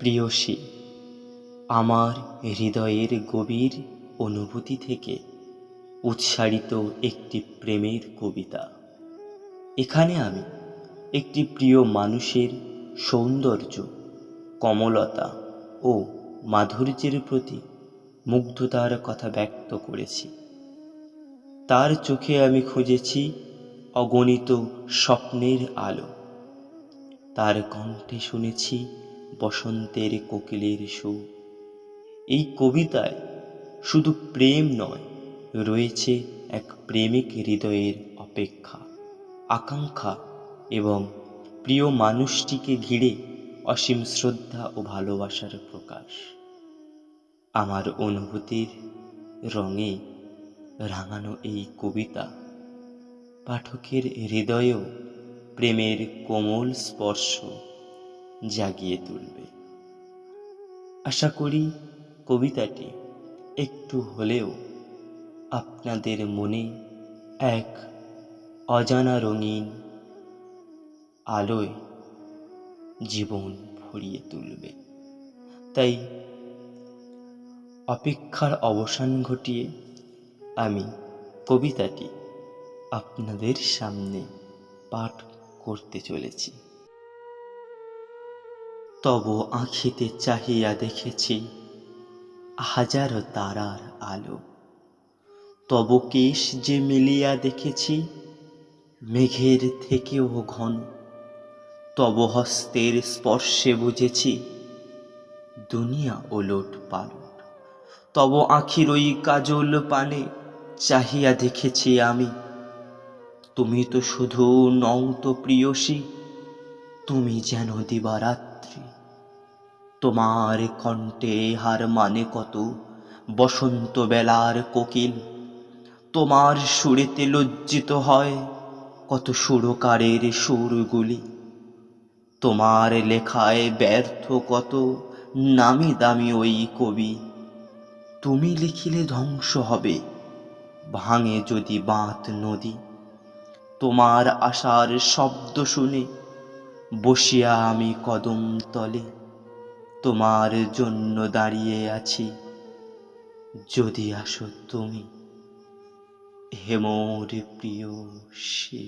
প্রিয়সী, আমার হৃদয়ের গভীর অনুভূতি থেকে উৎসারিত একটি প্রেমের কবিতা। এখানে আমি একটি প্রিয় মানুষের সৌন্দর্য, কমলতা ও মাধুর্যের প্রতি মুগ্ধতার কথা ব্যক্ত করেছি। তার চোখে আমি খুঁজেছি অগণিত স্বপ্নের আলো, তার কণ্ঠে শুনেছি বসন্তের কোকিলের সুর। এই কবিতায় শুধু প্রেম নয়, রয়েছে এক প্রেমিক হৃদয়ের অপেক্ষা, আকাঙ্ক্ষা এবং প্রিয় মানুষটিকে ঘিরে অসীম শ্রদ্ধা ও ভালোবাসার প্রকাশ। আমার অনুভূতির রঙে রাঙানো এই কবিতা পাঠকের হৃদয়েও প্রেমের কোমল স্পর্শ জাগিয়ে তুলবে। আশা করি কবিতাটি একটু হলেও আপনাদের মনে এক অজানা রঙিন আলোয় জীবন ভরিয়ে তুলবে। তাই অপেক্ষার অবসান ঘটিয়ে আমি কবিতাটি আপনাদের সামনে পাঠ করতে চলেছি। তব আঁখিতে চাহিয়া দেখেছি হাজারো তারার আলো, তব কেশ যে মেলিয়া দেখেছি মেঘের থেকেও ঘন, তব হস্তের স্পর্শে বুঝেছি দুনিয়া ওলট পালট, তব আঁখির ওই কাজল পানে চাহিয়া দেখেছি আমি তুমি তো শুধু নও তো প্রিয়সী, তুমি যেন দিবারাত্রি। তোমার কণ্ঠে হার মানে কত বসন্ত বেলার কোকিল, তোমার সুরেতে লজ্জিত হয় কত সুরকারের সুরগুলি, তোমার লেখায় ব্যর্থ কত নামি দামি ওই কবি। তুমি লিখিলে ধ্বংস হবে, ভাঙে যদি বাঁধ নদী। তোমার আশার শব্দ শুনে বসিয়া আমি কদম তলে, তোমার জন্য দাঁড়িয়ে আছি যদি আসো তুমি হে মোর প্রিয়সী।